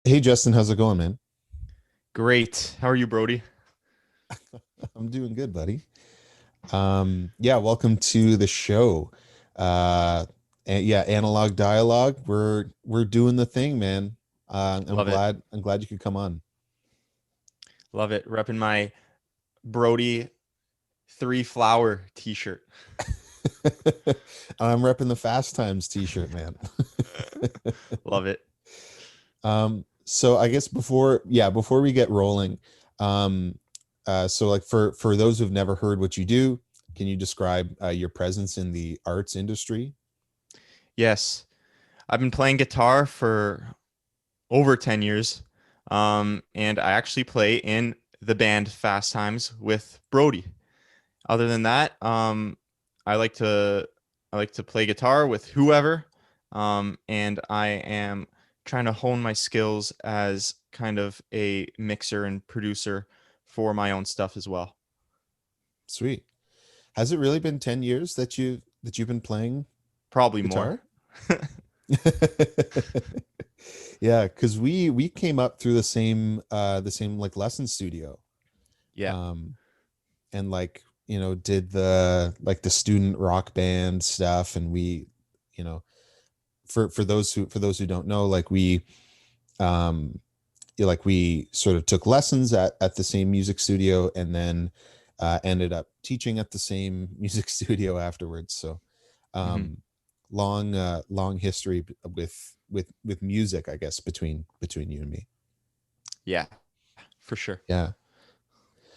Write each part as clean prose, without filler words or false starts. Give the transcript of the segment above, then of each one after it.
Hey Justin, how's it going, man? Great. How are you, Brody? I'm doing good, buddy. Yeah, welcome to the show. Uh, yeah, analog dialogue. We're doing the thing, man. I'm Love it. glad you could come on. Love it. Repping my Brody three flower t-shirt. I'm repping the Fast Times t-shirt, man. Love it. So I guess before we get rolling, um, so like for those who've never heard what you do, can you describe your presence in the arts industry? Yes. I've been playing guitar for over 10 years. And I actually play in the band Fast Times with Brody. Other than that, I like to I like to play guitar with whoever. And I am trying to hone my skills as kind of a mixer and producer for my own stuff as well. Sweet. Has it really been 10 years that you've been playing Probably more. guitar? Yeah, because we came up through the same like lesson studio. Yeah. Um and like, did the student rock band stuff, and you know, for those who don't know, like um we sort of took lessons at the same music studio, and then ended up teaching at the same music studio afterwards. So Hmm. um long history with music, I guess, between you and me. Yeah, for sure. Yeah.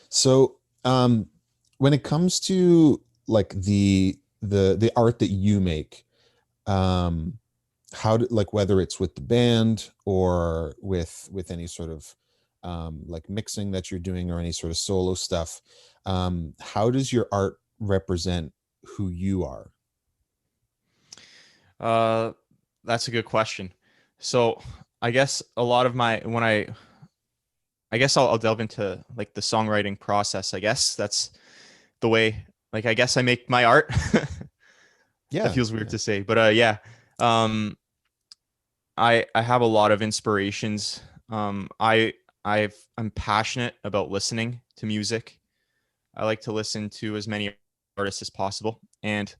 So when it comes to like the art that you make, um like whether it's with the band or with any sort of like mixing that you're doing, or any sort of solo stuff, how does your art represent who you are? Uh, that's a good question. So I guess a lot of my when I guess I'll delve into like the songwriting process. I guess that's the way. Like I guess I make my art. That Yeah, feels weird yeah. to say, but yeah. Um, I have a lot of inspirations. I'm passionate about listening to music. I like to listen to as many artists as possible, and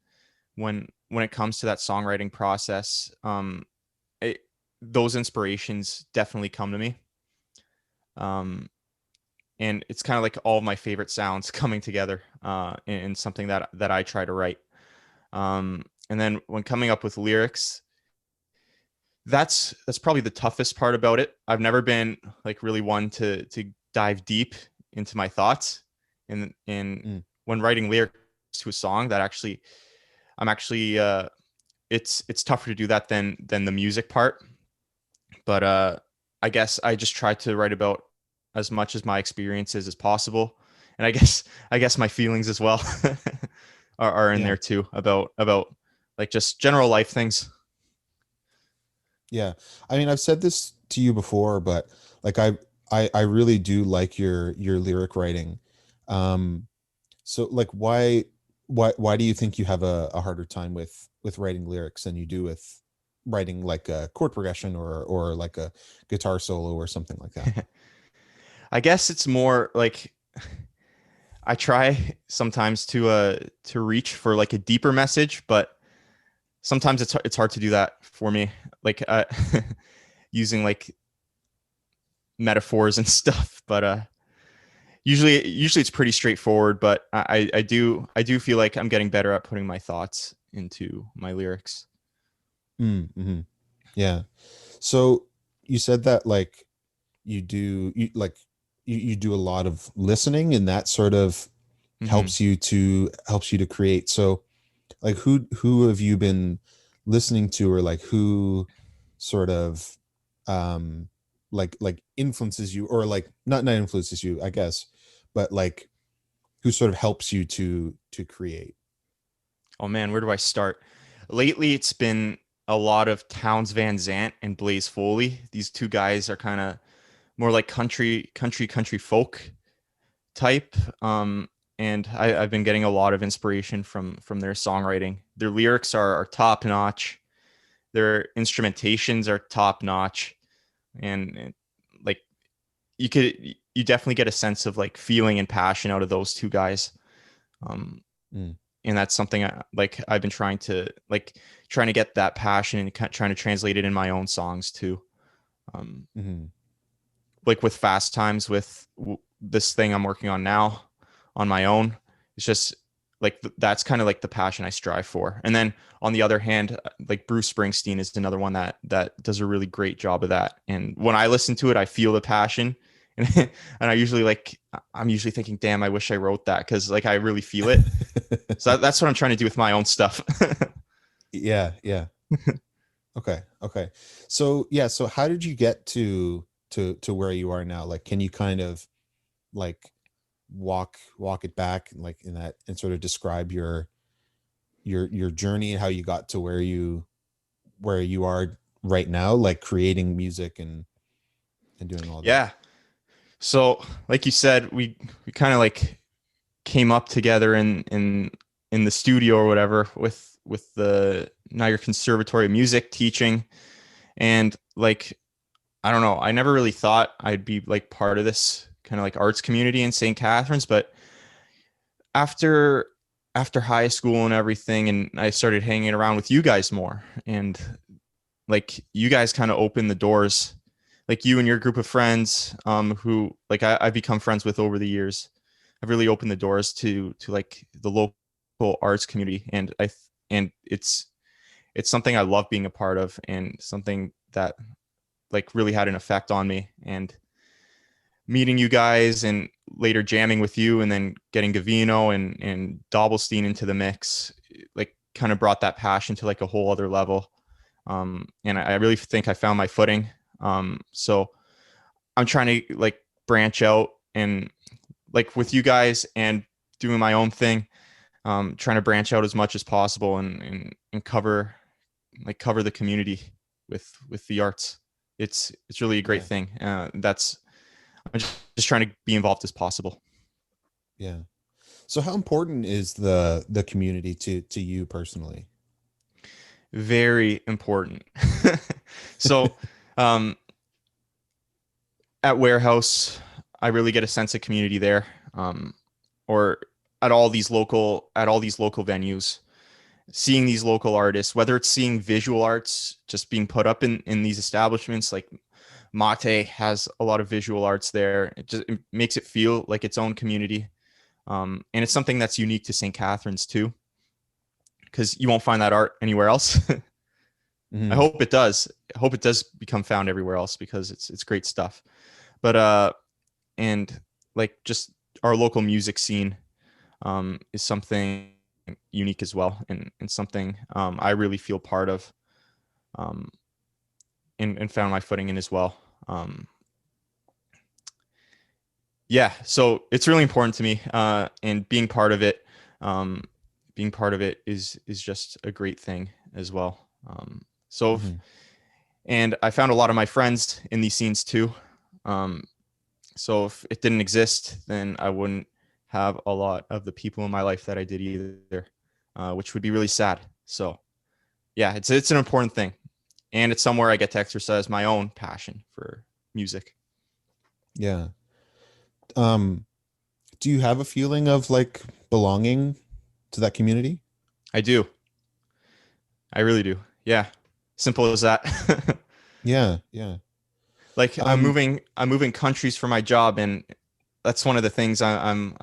when it comes to that songwriting process, it, those inspirations definitely come to me. Um, and it's kind of like all of my favorite sounds coming together in something that I try to write. And then when coming up with lyrics, that's probably the toughest part about it. I've never been like really one to dive deep into my thoughts, and Mm. when writing lyrics to a song, that actually I'm actually it's tougher to do that than the music part. But I guess I just try to write about as much as my experiences as possible, and I guess my feelings as well are in Yeah, there too about like just general life things. yeah. I mean, I've said this to you before, but like I really do like your lyric writing. um So like why do you think you have a harder time with writing lyrics than you do with writing like a chord progression, or like a guitar solo or something like that? I guess it's more like I try sometimes to reach for like a deeper message, but sometimes it's hard to do that for me. Like using like metaphors and stuff, but usually it's pretty straightforward. But I do feel like I'm getting better at putting my thoughts into my lyrics. Mm-hmm. Yeah. So you said that like you do a lot of listening, and that sort of Hmm. helps you to create. So like who have you been listening to, or like who sort of um like influences you, or like not influences you, I guess, but like who sort of helps you to create? Oh man, where do I start? Lately, it's been a lot of Towns Van Zant and Blaze Foley. These two guys are kind of more like country folk type. And I've been getting a lot of inspiration from their songwriting. Their lyrics are top notch. Their instrumentations are top notch, and you definitely get a sense of like feeling and passion out of those two guys. Um, Mm, and that's something I've been trying to get that passion and trying to translate it in my own songs too. Um, mhm. like with Fast Times, with this thing I'm working on now on my own, it's just like that's kind of like the passion I strive for. And then on the other hand, like Bruce Springsteen is another one that does a really great job of that. And when I listen to it, I feel the passion. And, and I'm usually thinking, damn, I wish I wrote that, because like I really feel it. So that's what I'm trying to do with my own stuff. Yeah, yeah. Okay, okay. So yeah, so how did you get to where you are now? Like, can you kind of like walk it back, like in that, and sort of describe your journey and how you got to where you are right now, like creating music and doing all that. Yeah. So like you said, we kind of like came up together in the studio or whatever with the Niagara Conservatory of Music teaching. And like I don't know, I never really thought I'd be like part of this kind of like arts community in St. Catharines, but after after high school and everything, and I started hanging around with you guys more, and like you guys kind of opened the doors, like you and your group of friends, who like I've become friends with over the years. I've really opened the doors to like the local arts community, and and it's something I love being a part of, and something that like really had an effect on me. And meeting you guys and later jamming with you, and then getting Gavino and Dobbelstein into the mix, like kind of brought that passion to like a whole other level. And I really think I found my footing. So I'm trying to like branch out, and like with you guys and doing my own thing, trying to branch out as much as possible, and cover the community with the arts. It's really a great Yeah, thing. That's I'm just trying to be involved as possible. yeah. So how important is the community to you personally? Very important. So, um, at Warehouse, I really get a sense of community there, or at all these local venues. Seeing these local artists, whether it's seeing visual arts just being put up in these establishments, like Mate has a lot of visual arts there. It makes it feel like its own community, and it's something that's unique to St. Catharines too, because you won't find that art anywhere else. I Hmm. hope it does. I hope it does become found everywhere else, because it's great stuff. But and like just our local music scene is something unique as well, and something I really feel part of, um, and found my footing in as well. Um, yeah, so it's really important to me, and um, being part of it is just a great thing as well. So if, Hmm. and I found a lot of my friends in these scenes too. Um, so if it didn't exist, then I wouldn't have a lot of the people in my life that I did either, which would be really sad. So yeah, it's an important thing, and it's somewhere I get to exercise my own passion for music. Yeah. Um, do you have a feeling of like belonging to that community? I do. I really do. Yeah. Simple as that. Yeah, yeah. Like Um, I'm moving countries for my job, and that's one of the things I'm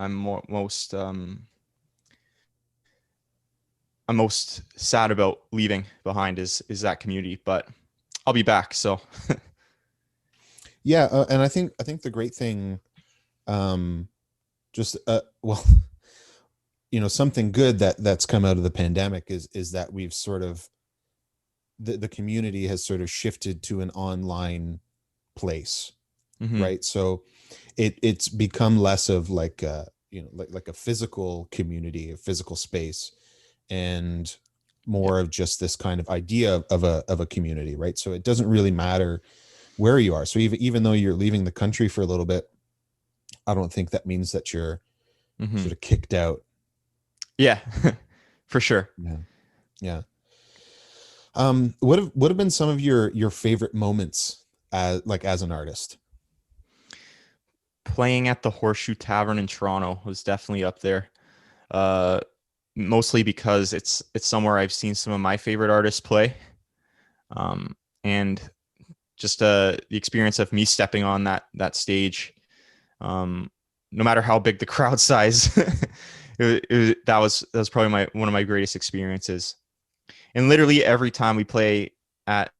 most sad about leaving behind is that community, but I'll be back. So yeah, and I think the great thing, um, just well, something good that's come out of the pandemic is that we've sort of the community has sort of shifted to an online place, mhm. right? So it's become less of like like a physical community, a physical space, and Yeah. more of just this kind of idea of a community, right? So it doesn't really matter where you are. So even though you're leaving the country for a little bit, I don't think that means that you're Mhm. sort of kicked out. Yeah. For sure. Yeah, yeah. What have been some of your favorite moments as like as an artist? playing at the Horseshoe Tavern in Toronto was definitely up there. Uh, Mostly because it's somewhere I've seen some of my favorite artists play. And just the experience of me stepping on that stage, no matter how big the crowd size, that was probably one of my greatest experiences. And literally every time we play at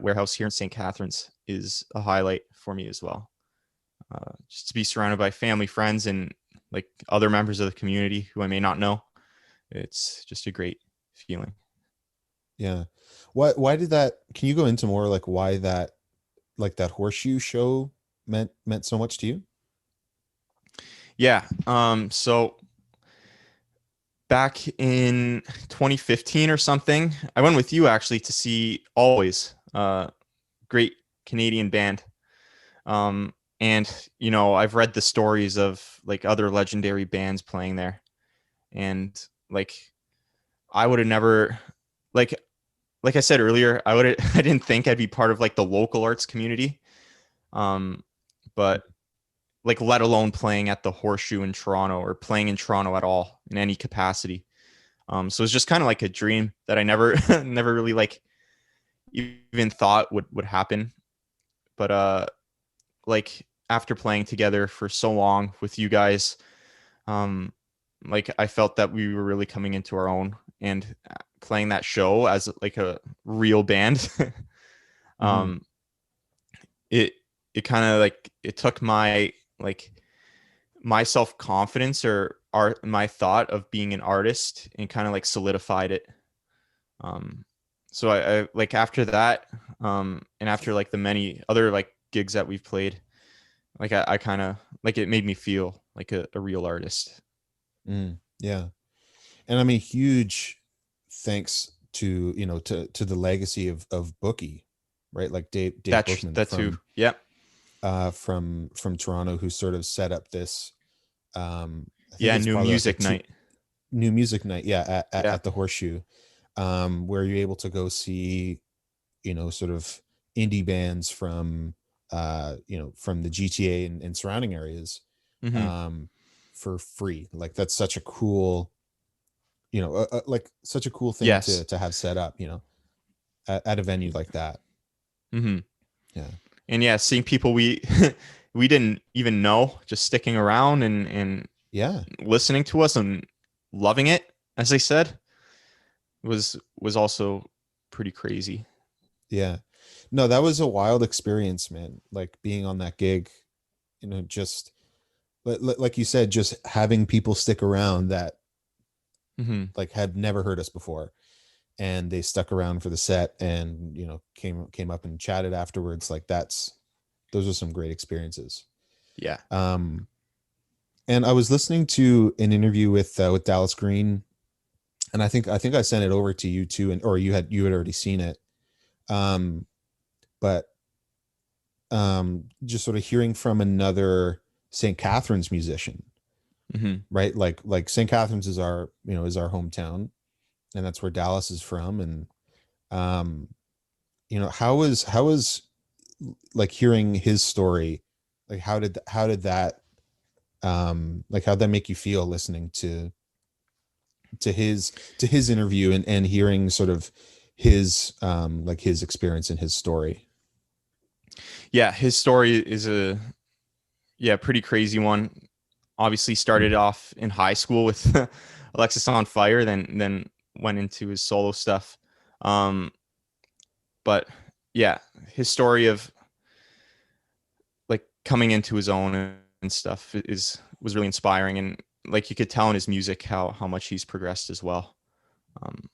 Warehouse here in St. Catharines is a highlight for me as well. Just to be surrounded by family, friends, and like other members of the community who I may not know, it's just a great feeling. Yeah. Why did that, can you go into more like why that, like that Horseshoe show meant so much to you? Yeah. So back in 2015 or something, I went with you actually to see Always, great Canadian band. And I've read the stories of like other legendary bands playing there, and like I would have never, like like I said earlier, I didn't think I'd be part of like the local arts community. Um, but like let alone playing at the Horseshoe in Toronto or playing in Toronto at all in any capacity. So it's just kind of like a dream that I never never really like even thought would happen. But like after playing together for so long with you guys, um, like I felt that we were really coming into our own, and playing that show as like a real band, Mm-hmm. um, it it kind of like it took like my self confidence or my thought of being an artist and kind of like solidified it. Um, so I like after that, and after like the many other like gigs that we've played, like I kind of like it made me feel like a real artist. Yeah. And I mean, huge thanks to, to the legacy of Bookie, right? Like Dave Bookman That too. Yeah. from Toronto, who sort of set up this, I think Yeah. it's New probably like a music night. new music night, yeah, Yeah. at the Horseshoe, where you're able to go see, sort of indie bands from, from the GTA and surrounding areas, Hmm. um, for free. Like that's such a cool, like such a cool thing Yes. to have set up, at a venue like that. Hmm. Yeah. And yeah, seeing people we we didn't even know just sticking around and Yeah. listening to us and loving it, as I said, was also pretty crazy. Yeah. No, that was a wild experience, man. Like being on that gig, just like you said, just having people stick around that Hmm. like had never heard us before, and they stuck around for the set, and came up and chatted afterwards. Like those are some great experiences. Yeah. Um, and I was listening to an interview with Dallas Green, and I think I sent it over to you too, and or you had already seen it. Um, but just sort of hearing from another St. Catharines musician, Hmm. right? Like St. Catharines is our hometown, and that's where Dallas is from. And um, how was like hearing his story, like how did that, like how'd that make you feel listening to his interview, and hearing sort of his, like his experience and his story. Yeah, his story is a pretty crazy one. Obviously started off in high school with Alexis on Fire, then went into his solo stuff. Um, but yeah, his story of like coming into his own and stuff is was really inspiring, and like you could tell in his music how much he's progressed as well. Um,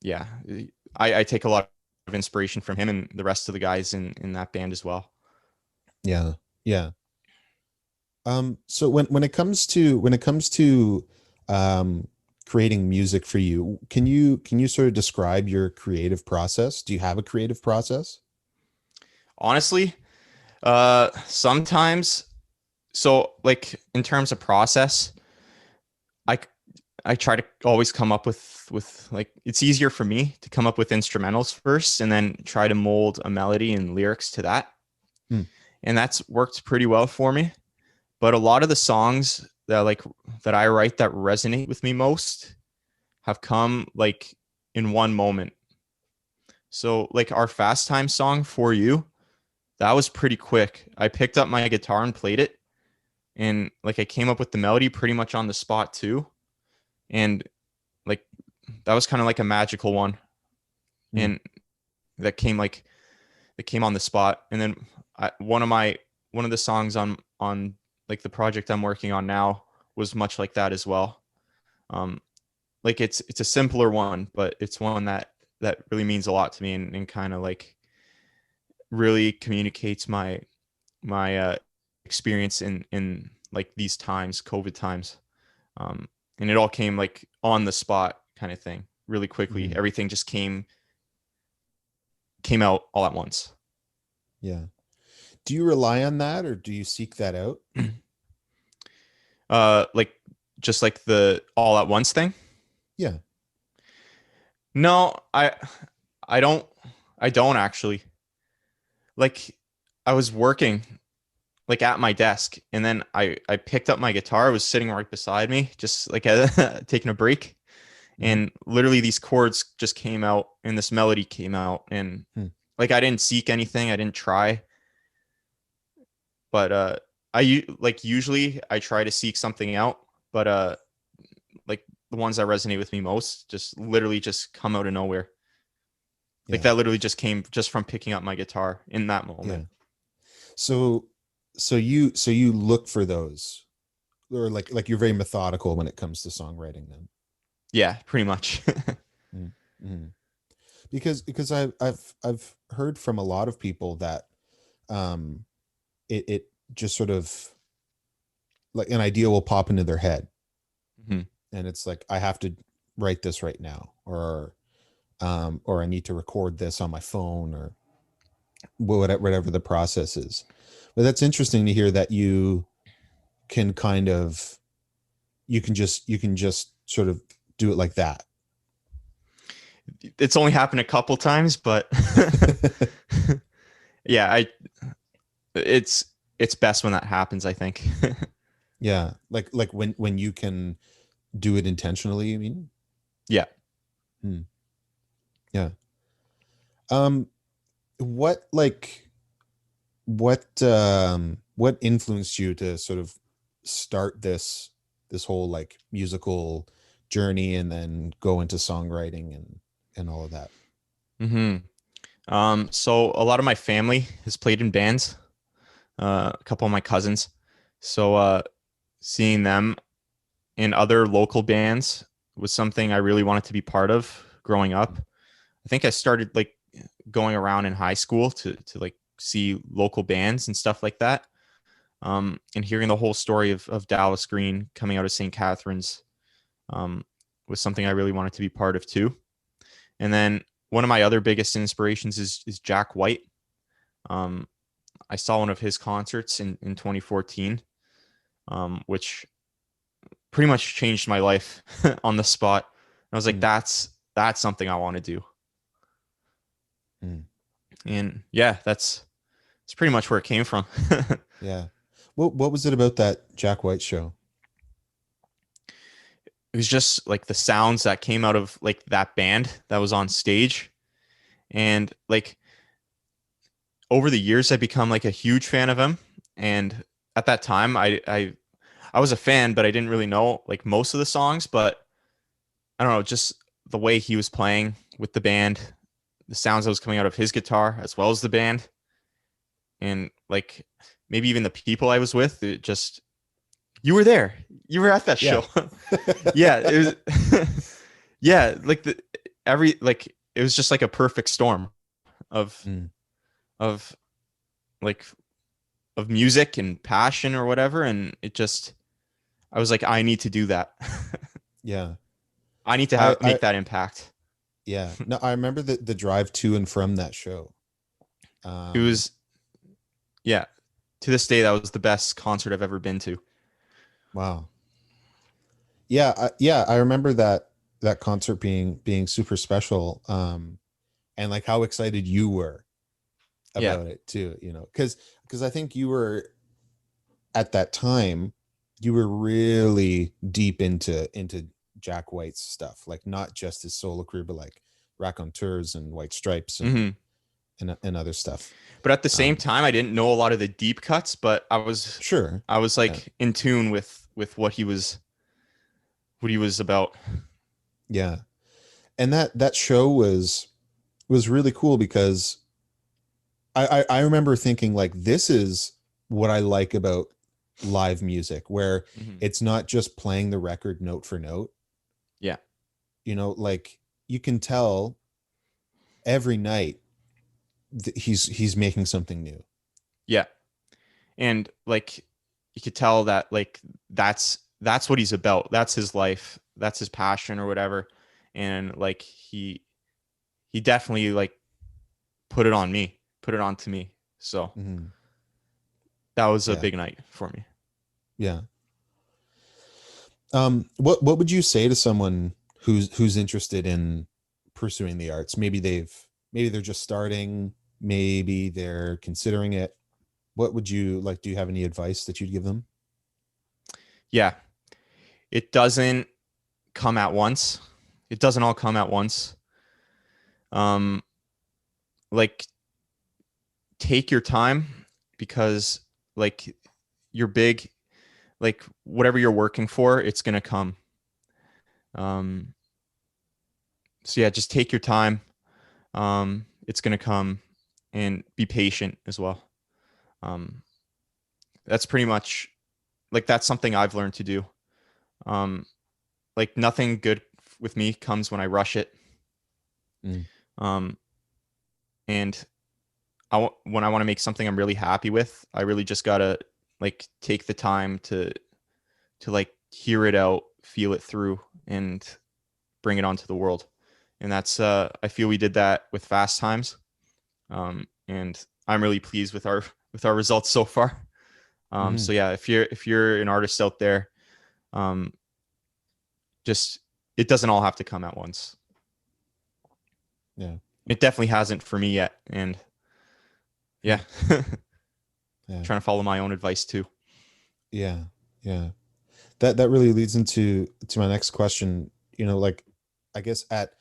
yeah, I take a lot of inspiration from him and the rest of the guys in that band as well. Yeah. Yeah. So when it comes to um creating music for you, can you sort of describe your creative process? Do you have a creative process? Honestly, sometimes, so like in terms of process, I I try to always come up with like it's easier for me to come up with instrumentals first and then try to mold a melody and lyrics to that. Hmm. and that's worked pretty well for me. But a lot of the songs that I write that resonate with me most have come like in one moment. So like our Fast Time song For You, that was pretty quick. I picked up my guitar and played it, and like I came up with the melody pretty much on the spot too. And like that was kind of like a magical one. Mm. And that came like it came on the spot. And then one of the songs on like the project I'm working on now was much like that as well. Um, like it's a simpler one, but it's one that really means a lot to me, and kind of like really communicates my experience in like these times, COVID times. And it all came like on the spot kind of thing, really quickly. Mm. Everything just came out all at once. Yeah. Do you rely on that, or do you seek that out? Like just like the all at once thing. Yeah. No, I don't I don't actually. Like I was working like at my desk, and then I picked up my guitar. It was sitting right beside me, just like taking a break. Hmm. And literally these chords just came out and this melody came out, and Hmm. like I didn't seek anything, I didn't try. But like usually I try to seek something out, but like the ones that resonate with me most just literally just come out of nowhere. Like Yeah. that literally just came just from picking up my guitar in that Yeah. moment. So so you look for those, or like you're very methodical when it comes to songwriting then. Yeah, pretty much. Mm. Mm. Because I've heard from a lot of people that um it just sort of like an idea will pop into their head, Mhm. and it's like I have to write this right now, or I need to record this on my phone, or whatever the process is. But that's interesting to hear that can kind of you can just sort of do it like that. It's only happened a couple times, but yeah, I it's it's best when that happens, I think. Yeah, like when you can do it intentionally, you mean? Yeah. Hmm. Yeah. Um, what like what influenced you to sort of start this whole like musical journey, and then go into songwriting and all of that? hmm So a lot of my family has played in bands, a couple of my cousins. So seeing them in other local bands was something I really wanted to be part of growing up. I think I started like going around in high school to like see local bands and stuff like that. And hearing the whole story of Dallas Green coming out of St. Catharines um, was something I really wanted to be part of too. And then one of my other biggest inspirations is Jack White. Um, I saw one of his concerts in 2014, which pretty much changed my life on the spot. And I was like, Mm. that's something I want to do. Mm. And yeah, that's pretty much where it came from. Yeah. What was it about that Jack White show? It was just like the sounds that came out of like that band that was on stage, and like over the years I've become like a huge fan of him. And at that time I was a fan, but I didn't really know like most of the songs. But I don't know, just the way he was playing with the band, the sounds that was coming out of his guitar as well as the band, and like maybe even the people I was with, it just you were there. You were at that Yeah. show. Yeah, it was yeah, like the every like it was just like a perfect storm of Mm. of like of music and passion or whatever, and it just I was like I need to do that. Yeah. I need to have I make that impact. Yeah. No, I remember the drive to and from that show. It Um, was yeah, to this day that was the best concert I've ever been to. wow. Yeah, I remember that concert being super special. And like how excited you were. Yeah. about it too, because I think you were at that time, you were really deep into Jack White's stuff, like not just his solo career, but like Raconteurs and White Stripes Hmm. and other stuff. But at the same Um, time, I didn't know a lot of the deep cuts, but sure, I was yeah, like in tune with what he was about. yeah, and that show was really cool because I remember thinking like this is what I like about live music, where Hmm. it's not just playing the record note for note. Yeah. Like you can tell every night he's making something new. Yeah. And like you could tell that like that's what he's about. That's his life. That's his passion or whatever. And like he definitely like put it on me, put it on to me. So Hmm. that was a Yeah, big night for me. yeah. What would you say to someone who's interested in pursuing the arts? Maybe they're just starting, maybe they're considering it. What would you like? Do you have any advice that you'd give them? Yeah. It doesn't come at once. It doesn't all come at once. Um like take your time because like you're big, like whatever you're working for, it's going to come. Um so yeah, just take your time. It's going to come, and be patient as well. Um that's pretty much like that's something I've learned to do. Um like nothing good with me comes when I rush it. Mm, Um and when I want to make something I'm really happy with, I really just got to like take the time to like hear it out, feel it through, and bring it onto the world. And that's I feel we did that with Fast Times. And I'm really pleased with our results so far. hmm. So yeah, if you're an artist out there, um, just it doesn't all have to come at once. Yeah, It definitely hasn't for me yet, and yeah, hmm. Yeah, trying to follow my own advice too. yeah, yeah. That really leads into my next question. Like, I guess at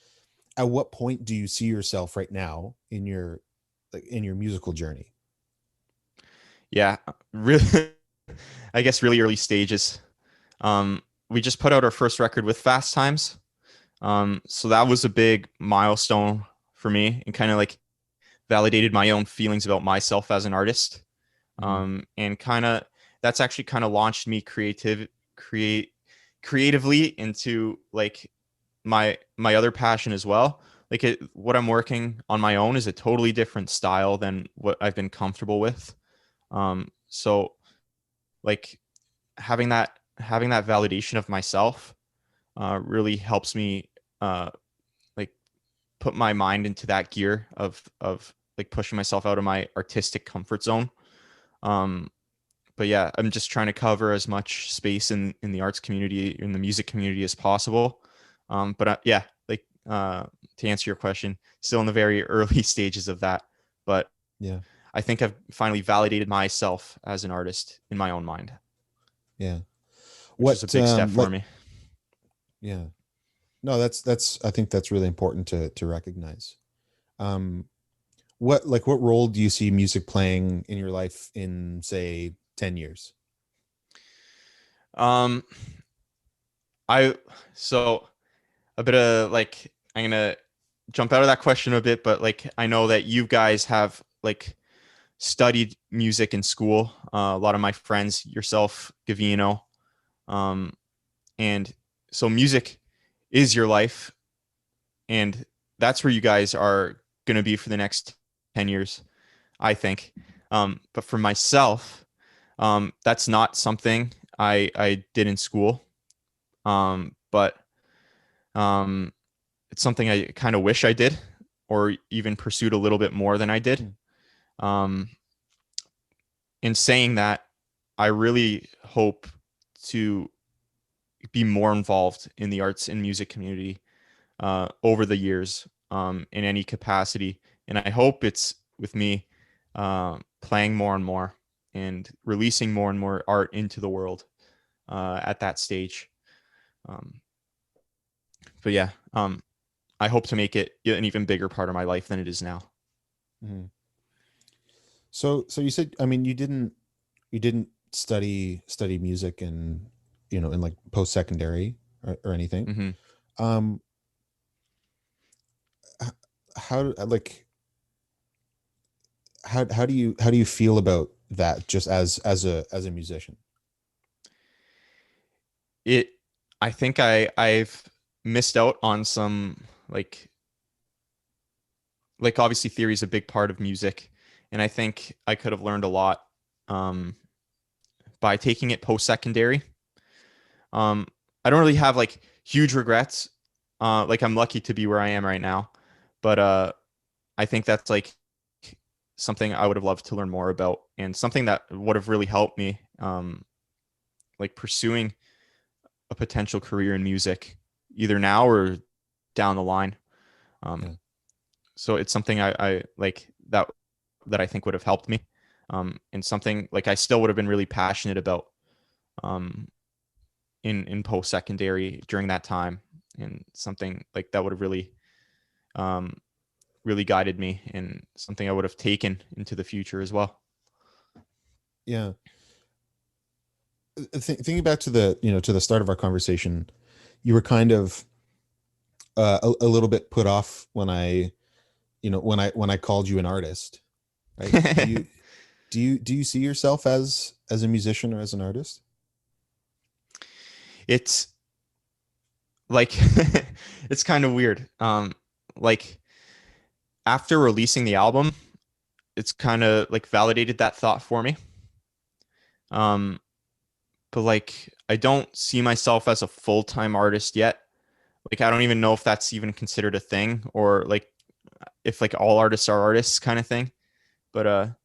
what point do you see yourself right now in your musical journey? Yeah, really, I guess really early stages. We just put out our first record with Fast Times. So that was a big milestone for me and kind of like validated my own feelings about myself as an artist. Hmm. And kind of that's actually kind of launched me create creatively into like my other passion as well. Like what I'm working on my own is a totally different style than what I've been comfortable with. So like having that validation of myself really helps me like put my mind into that gear of like pushing myself out of my artistic comfort zone. Um, but yeah, I'm just trying to cover as much space in the arts community, in the music community as possible. But yeah, like to answer your question, still in the very early stages of that. But Yeah, I think I've finally validated myself as an artist in my own mind, yeah. which is a What big step for like me. Yeah. No, that's I think that's really important to recognize. Um, what role do you see music playing in your life in say 10 years? Um, I so a bit of like I'm gonna jump out of that question a bit, but like I know that you guys have like studied music in school. A lot of my friends, yourself, Gavino, um, and so music is your life, and that's where you guys are gonna be for the next 10 years, I think. But for myself, that's not something I did in school. But um, it's something I kind of wish I did, or even pursued a little bit more than I did. Hmm. Um, in saying that, I really hope to be more involved in the arts and music community over the years in any capacity. And I hope it's with me. playing more and more and releasing more and more art into the world at that stage. Um, but yeah, I hope to make it an even bigger part of my life than it is now. Mhm. So you said, I mean, you didn't study music in, in like post secondary or anything. Hmm. Um, h- how like how do you feel about that just as a musician? It, I think I've missed out on some obviously theory is a big part of music, and I think I could have learned a lot um, by taking it post secondary. Um, I don't really have like huge regrets. Like I'm lucky to be where I am right now, but I think that's like something I would have loved to learn more about, and something that would have really helped me like pursuing a potential career in music, either now or down the line. Um, Yeah. so it's something I like that I think would have helped me, and something like I still would have been really passionate about um, in post secondary during that time, and something like that would have um, really guided me, and something I would have taken into the future as well. Yeah. Thinking back to the start of our conversation, you were kind of a little bit put off when I called you an artist, right? Do you see yourself as a musician or as an artist? It's like it's kind of weird. Like after releasing the album, it's kind of like validated that thought for me. Um, but like I don't see myself as a full-time artist yet. Like I don't even know if that's even considered a thing, or like if like all artists are artists kind of thing. But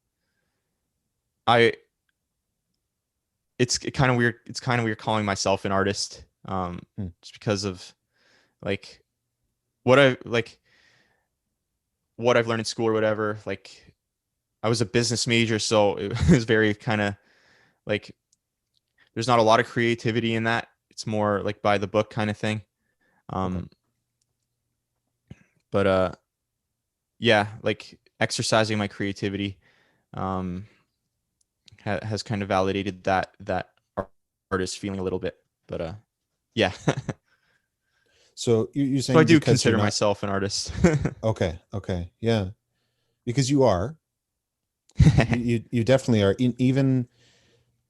I it's kind of weird. It's kind of weird calling myself an artist. Hmm. Just because of like what I like what I've learned in school or whatever. Like I was a business major, so it was very kind of like there's not a lot of creativity in that. It's more like by the book kind of thing. Okay. Um, but yeah, like exercising my creativity um, has kind of validated that artist feeling a little bit. But yeah, So you're so I saying do because you're consider not. myself an artist. Okay, okay, yeah, because you are. You definitely are. Even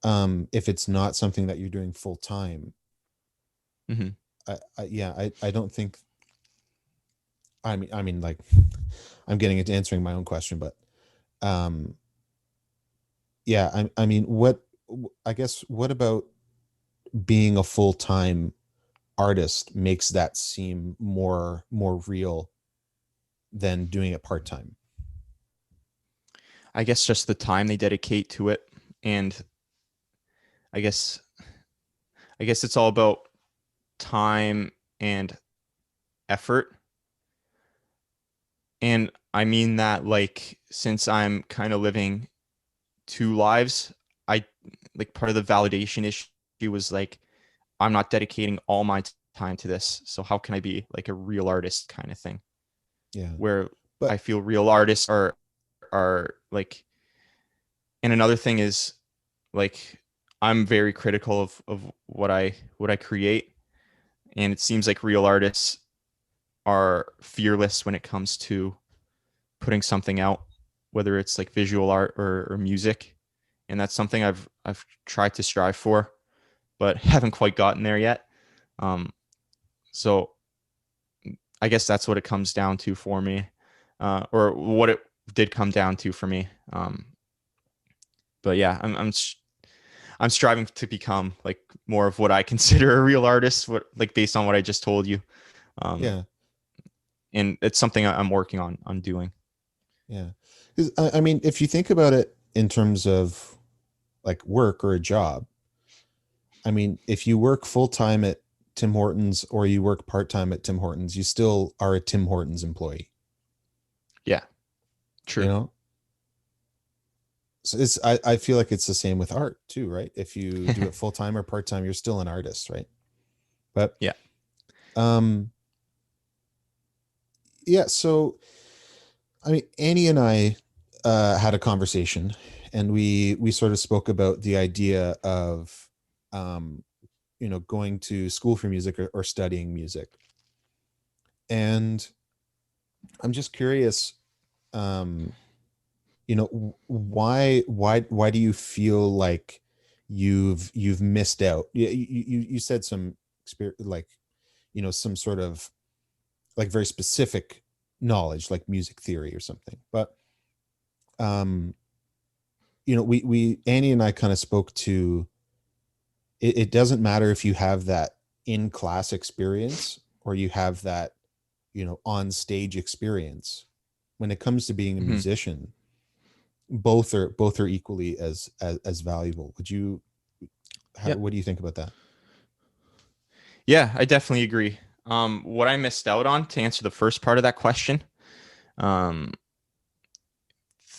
if it's not something that you're doing full time, Hmm. yeah, I don't think. I mean, like, I'm getting into answering my own question, but um, yeah, I mean, I guess what about being a full time artist makes that seem more real than doing it part time? I guess just the time they dedicate to it, and I guess I guess it's all about time and effort. And I mean that like since I'm kind of living two lives, I like part of the validation issue was like I'm not dedicating all my time to this. So how can I be like a real artist kind of thing? Yeah, Where I but feel real artists are like, and another thing is like I'm very critical of what I create, and it seems like real artists are fearless when it comes to putting something out, whether it's like visual art or music. And that's something I've tried to strive for, but haven't quite gotten there yet. Um, so I guess that's what it comes down to for me, or what it did come down to for me. But yeah, I'm striving to become like more of what I consider a real artist, what like based on what I just told you. Um, yeah, and it's something I'm working on doing. yeah. 'Cause, I mean, if you think about it in terms of like work or a job, I mean, if you work full time at Tim Hortons or you work part time at Tim Hortons, you still are a Tim Hortons employee, Yeah, you true. know? So I feel like it's the same with art too, right? If you do it full time or part time, you're still an artist, right? But Yeah. um yeah, so I mean, Annie and I had a conversation, and we sort of spoke about the idea of um, going to school for music, or studying music. And I'm just curious, um, why do you feel like you've missed out? You said some like some sort of like very specific knowledge, like music theory or something, but um we Annie and I kind of spoke to it doesn't matter if you have that in class experience or you have that on stage experience. When it comes to being a Hmm. musician, both are equally as valuable. Yeah. What do you think about that? Yeah, I definitely agree. What I missed out on, to answer the first part of that question, um,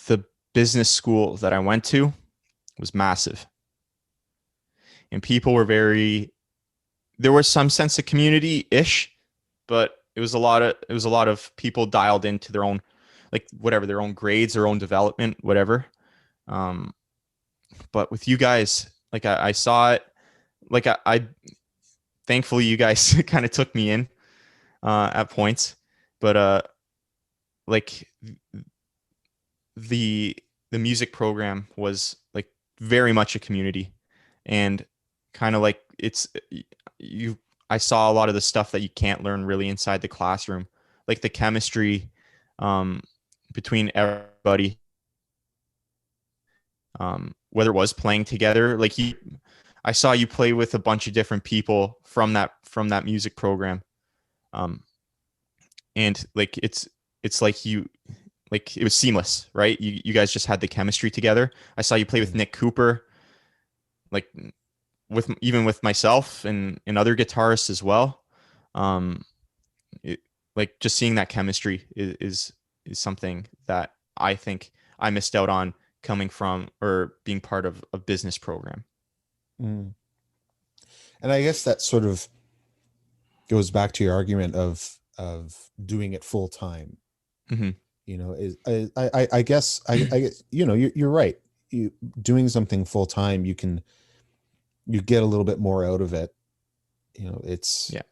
the business school that I went to was massive, and people were very. There was some sense of community ish, but it was a lot of people dialed into their own, like whatever, their own grades, their own development, whatever. Um, but with you guys, like I saw it, like I thankfully you guys kind of took me in at points, but like the the music program was like very much a community, and kind of like you I saw a lot of the stuff that you can't learn really inside the classroom, like the chemistry um between everybody, whether it was playing together, like you I saw you play with a bunch of different people from that music program, um and like it's like you like it was seamless, right? You guys just had the chemistry together. I saw you play with Mm, Nick Cooper, like with even with myself and other guitarists as well. Um, it, like just seeing that chemistry is something that I think I missed out on coming from or being part of a business program. mm. And I guess that sort of goes back to your argument of doing it full time. Hmm. Is I guess I guess you're right. You doing something full time, you get a little bit more out of it. It's Yeah.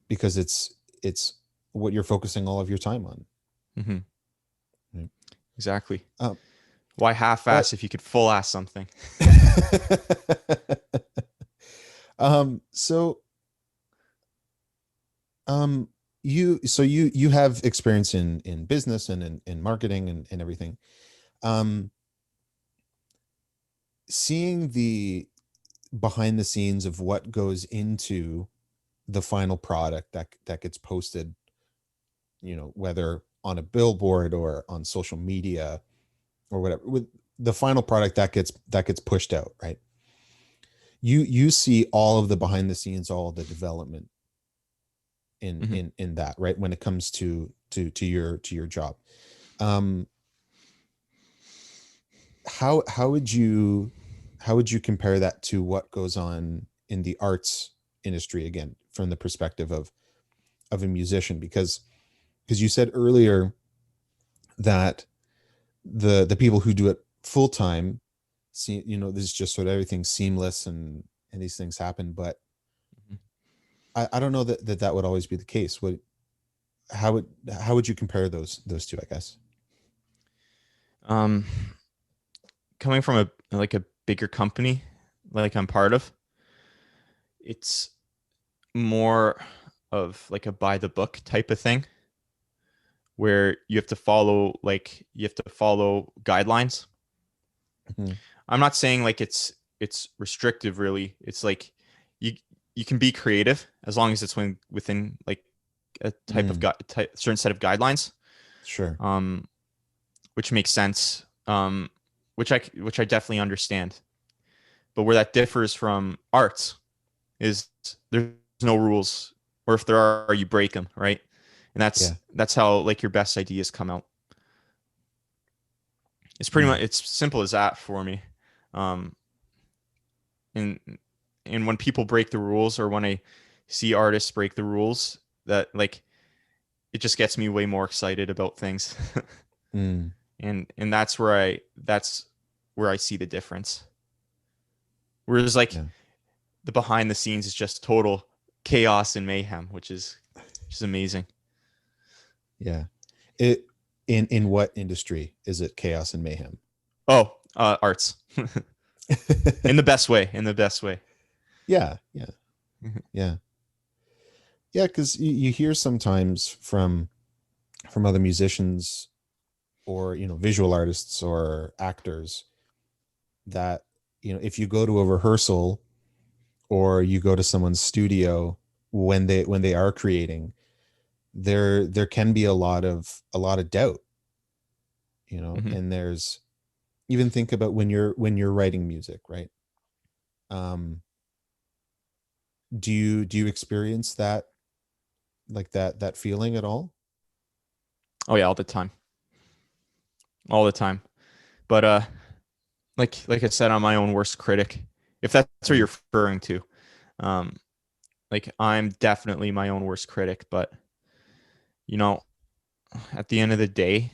because it's what you're focusing all of your time on. Hmm. Right? Exactly. Um, Why half-ass but if you could full-ass something? so um you have experience in business and in marketing and everything. Um, Seeing the behind the scenes of what goes into the final product that gets posted, whether on a billboard or on social media or whatever, with the final product that gets pushed out, right? You see all of the behind the scenes, all of the development in Hmm. in in that, right? When it comes to your job. Um, how would you compare that to what goes on in the arts industry, again, from the perspective of a musician? Because you said earlier that the people who do it full time see, this is just sort of everything seamless, and these things happen. But I don't know that would always be the case. How would you compare those two, I guess? Um, coming from a bigger company like I'm part of, it's more of like a by the book type of thing where you have to follow guidelines. Mhm. I'm not saying like it's restrictive really. It's like you you can be creative as long as it's within like a Mm, certain set of guidelines, sure. um, which makes sense, which I definitely understand. But where that differs from arts is there's no rules, or if there are, you break them, right? And that's Yeah. that's how like your best ideas come out. It's pretty much, it's simple as that for me. Um, and and when people break the rules, or when I see artists break the rules, that like it just gets me way more excited about things. Mm. And that's where I see the difference. Whereas like Yeah. the behind the scenes is just total chaos and mayhem, which is just amazing. Yeah. It in what industry is it chaos and mayhem? Oh, arts. In the best way. In the best way. Yeah, yeah, yeah, yeah. Because you hear sometimes from other musicians, or visual artists or actors, that if you go to a rehearsal or you go to someone's studio when they are creating, there can be a lot of doubt, Hmm. and there's even think about when you're writing music, right? um do you experience that, like that feeling at all? Oh yeah, all the time. All the time. But like I said, I'm my own worst critic. If that's what Mm. you're referring to. Um, like I'm definitely my own worst critic, but you know, at the end of the day,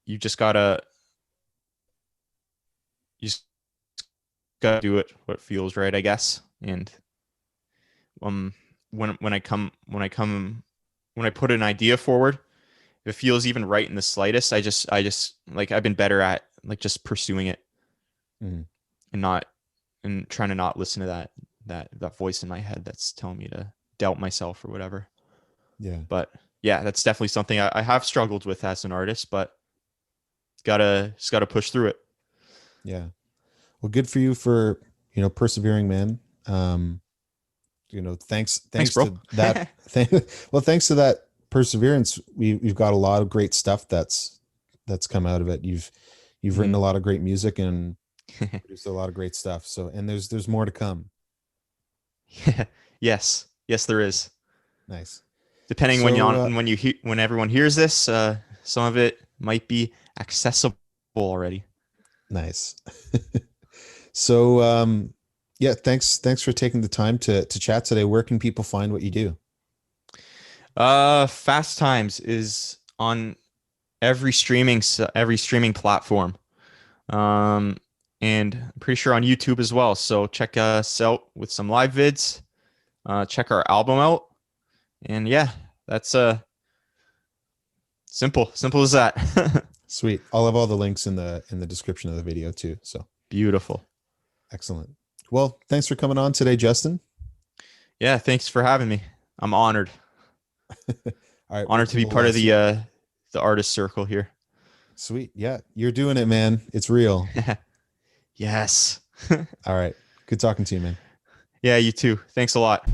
you just gotta you just gotta do it what feels right, I guess. And um when I put an idea forward, if it feels even right in the slightest, I just like I've been better at like just pursuing it, Mm. and not and trying to not listen to that voice in my head that's telling me to doubt myself or whatever. Yeah, But yeah, that's definitely something I have struggled with as an artist, but just gotta push through it. yeah. Well, good for you for persevering, man. um thanks Thanks, thanks bro. to that well, thanks to that perseverance, we've got a lot of great stuff that's come out of it. You've written Hmm. a lot of great music and produced a lot of great stuff, so, and there's more to come. Yes, yes, there is. Nice. Depending So when everyone hears this, some of it might be accessible already. nice. So yeah, thanks for taking the time to chat today. Where can people find what you do? Fast Times is on every streaming platform. Um, and I'm pretty sure on YouTube as well. So check us out with some live vids. Check our album out, and yeah, that's simple as that. Sweet. I'll have all the links in the description of the video too, so Beautiful. excellent. Well, thanks for coming on today, Justin. Yeah, thanks for having me. I'm honored. All right, Honored to be we'll part of see. the artist circle here. Sweet. Yeah, you're doing it, man. It's real. Yes. All right. Good talking to you, man. Yeah, you too. Thanks a lot.